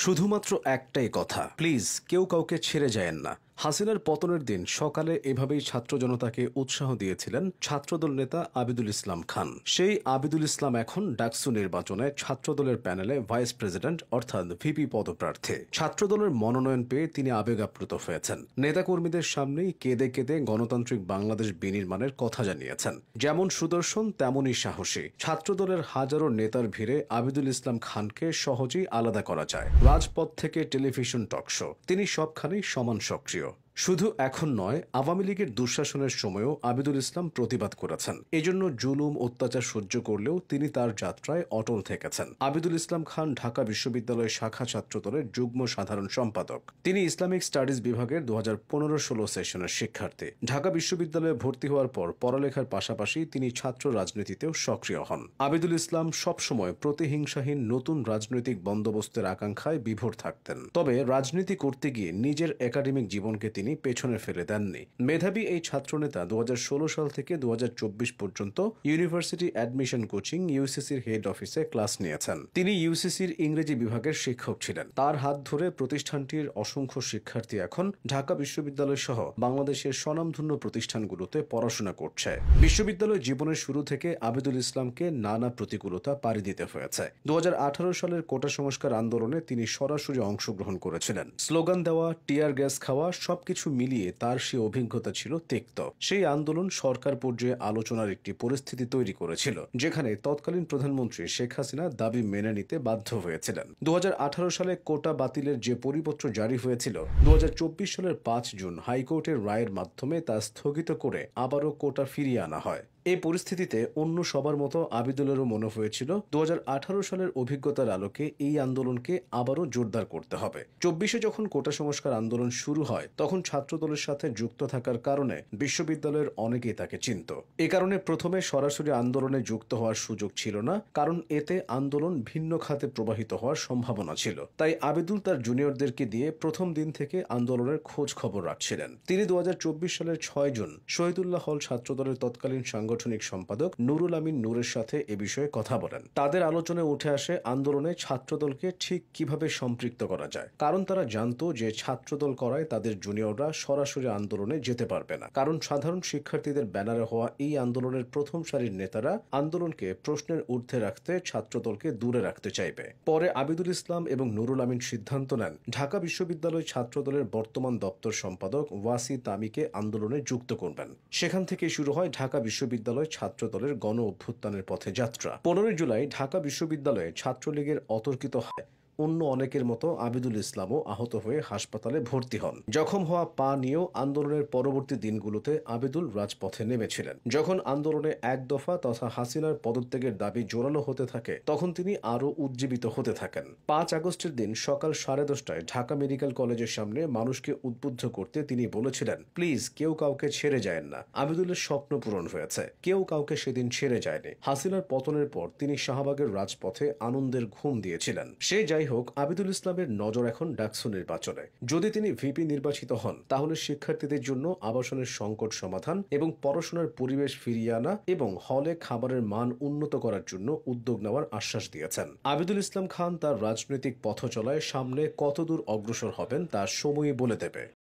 শুধুমাত্র একটাই কথা, প্লিজ কেউ কাউকে ছেড়ে যায়েন না। হাসিনার পতনের দিন সকালে এভাবেই ছাত্র জনতাকে উৎসাহ দিয়েছিলেন ছাত্রদল নেতা আবিদুল ইসলাম খান। সেই আবিদুল ইসলাম এখন ডাকসু নির্বাচনে ছাত্রদলের প্যানেলে ভাইস প্রেসিডেন্ট অর্থাৎ ভিপি পদপ্রার্থী। ছাত্রদলের মনোনয়ন পেয়ে তিনি আবেগাপ্লুত হয়েছেন। নেতাকর্মীদের সামনেই কেঁদে কেঁদে গণতান্ত্রিক বাংলাদেশ বিনির্মাণের কথা জানিয়েছেন। যেমন সুদর্শন তেমনই সাহসী। ছাত্রদলের হাজারো নেতার ভিড়ে আবিদুল ইসলাম খানকে সহজেই আলাদা করা যায়। রাজপথ থেকে টেলিভিশন টকশো, তিনি সবখানেই সমান সক্রিয়। শুধু এখন নয়, আওয়ামী লীগের দুঃশাসনের সময়ও আবিদুল ইসলাম প্রতিবাদ করেছেন। এজন্য জুলুম অত্যাচার সহ্য করলেও তিনি তার যাত্রায় অটল থেকেছেন। আবিদুল ইসলাম খান ঢাকা বিশ্ববিদ্যালয় শাখা ছাত্রদলের যুগ্ম সাধারণ সম্পাদক। তিনি ইসলামিক স্টাডিজ বিভাগের 2015-16 সেশনের শিক্ষার্থী। ঢাকা বিশ্ববিদ্যালয়ে ভর্তি হওয়ার পর পড়ালেখার পাশাপাশি তিনি ছাত্র রাজনীতিতেও সক্রিয় হন। আবিদুল ইসলাম সবসময় প্রতিহিংসাহীন নতুন রাজনৈতিক বন্দোবস্তের আকাঙ্ক্ষায় বিভোর থাকতেন। তবে রাজনীতি করতে গিয়ে নিজের একাডেমিক জীবনকে তিনি পেছনে ফেলে দেননি। মেধাবী এই ছাত্রনেতা 2016 সাল থেকে 2024 পর্যন্ত ইউনিভার্সিটি অ্যাডমিশন কোচিং ইউসিসির হেড অফিসে ক্লাস নিয়েছেন। তিনি ইউসিসির ইংরেজি বিভাগের শিক্ষক ছিলেন। তার হাত ধরে প্রতিষ্ঠানটির অসংখ্য শিক্ষার্থী এখন ঢাকা বিশ্ববিদ্যালয় সহ বাংলাদেশের স্বনামধন্য প্রতিষ্ঠানগুলোতে পড়াশোনা করছে। বিশ্ববিদ্যালয় জীবনের শুরু থেকে আবিদুল ইসলামকে নানা প্রতিকূলতা পাড়ি দিতে হয়েছে। 2018 সালের কোটা সংস্কার আন্দোলনে তিনি সরাসরি অংশগ্রহণ করেছিলেন। স্লোগান দেওয়া, টিয়ার গ্যাস খাওয়া, সবকিছু মিলিয়ে তার সে অভিজ্ঞতা ছিল তিক্ত। সেই আন্দোলন সরকার পর্যায়ে আলোচনার একটি পরিস্থিতি তৈরি করেছিল, যেখানে তৎকালীন প্রধানমন্ত্রী শেখ হাসিনা দাবি মেনে নিতে বাধ্য হয়েছিলেন। 2018 সালে কোটা বাতিলের যে পরিপত্র জারি হয়েছিল, 2024 সালের 5 জুন হাইকোর্টের রায়ের মাধ্যমে তা স্থগিত করে আবারও কোটা ফিরিয়ে আনা হয়। এই পরিস্থিতিতে অন্য সবার মতো আবিদুলেরও মনে হয়েছিল 2018 সালের অভিজ্ঞতার আলোকে এই আন্দোলনকে আবারও জোরদার করতে হবে। 24-এ যখন কোটা সংস্কার আন্দোলন শুরু হয়, তখন ছাত্রদলের সাথে যুক্ত থাকার কারণে বিশ্ববিদ্যালয়ের অনেকেই তাকে চিনত। এ কারণে প্রথমে সরাসরি আন্দোলনে যুক্ত হওয়ার সুযোগ ছিল না, কারণ এতে আন্দোলন ভিন্ন খাতে প্রবাহিত হওয়ার সম্ভাবনা ছিল। তাই আবিদুল তার জুনিয়রদেরকে দিয়ে প্রথম দিন থেকে আন্দোলনের খোঁজ খবর রাখছিলেন। তিনি 2024 সালের 6 জুন শহীদুল্লাহ হল ছাত্রদলের তৎকালীন সাংগঠনিক সম্পাদক নুরুল আমিন নূরের সাথে এ বিষয়ে কথা বলেন। তাদের আলোচনায় উঠে আসে আন্দোলনে ছাত্রদলকে ঠিক কিভাবে সম্পৃক্ত করা যায়, কারণ তারা জানতো যে ছাত্রদল করায় তাদের জুনিয়ররা সরাসরি আন্দোলনে যেতে পারবে না। কারণ সাধারণ শিক্ষার্থীদের ব্যানারে হওয়া এই আন্দোলনের প্রথম সারির নেতারা আন্দোলনকে প্রশ্নের ঊর্ধ্বে রাখতে ছাত্রদলকে দূরে রাখতে চাইবে। পরে আবিদুল ইসলাম এবং নুরুল আমিন সিদ্ধান্ত নেন ঢাকা বিশ্ববিদ্যালয় ছাত্রদলের বর্তমান দপ্তর সম্পাদক ওয়াসি তামিকে আন্দোলনে যুক্ত করবেন। সেখান থেকে শুরু হয় ঢাকা বিশ্ববিদ্যালয় ছাত্রদলের গণ অভ্যুত্থানের পথে যাত্রা। 15 জুলাই ঢাকা বিশ্ববিদ্যালয়ে ছাত্রলীগের অতর্কিত হয়। অন্য অনেকের মতো আবিদুল ইসলামও আহত হয়ে হাসপাতালে ভর্তি হন। জখম হওয়া পা নিয়েও আন্দোলনের পরবর্তী দিনগুলোতে আবিদুল রাজপথে নেমেছিলেন। যখন আন্দোলনে এক দফা তথা হাসিনার পদত্যাগের দাবি জোরালো হতে থাকে, তখন তিনি আরও উজ্জীবিত হতে থাকেন। 5 আগস্টের দিন সকাল 10:30টায় ঢাকা মেডিকেল কলেজের সামনে মানুষকে উদ্বুদ্ধ করতে তিনি বলেছিলেন, প্লিজ কেউ কাউকে ছেড়ে যায়েন না। আবিদুলের স্বপ্ন পূরণ হয়েছে, কেউ কাউকে সেদিন ছেড়ে যায়নি। হাসিনার পতনের পর তিনি শাহবাগের রাজপথে আনন্দের ঘুম দিয়েছিলেন। সে যাই হোক, আবিদুল ইসলামের নজর এখন ডাকসু নির্বাচনে। যদি তিনি ভিপি নির্বাচিত হন, তাহলে শিক্ষার্থীদের জন্য আবাসনের সংকট সমাধান এবং পড়াশোনার পরিবেশ ফিরিয়ে আনা এবং হলে খাবারের মান উন্নত করার জন্য উদ্যোগ নেওয়ার আশ্বাস দিয়েছেন। আবিদুল ইসলাম খান তার রাজনৈতিক পথচলায় সামনে কতদূর অগ্রসর হবেন তা সময়ই বলে দেবে।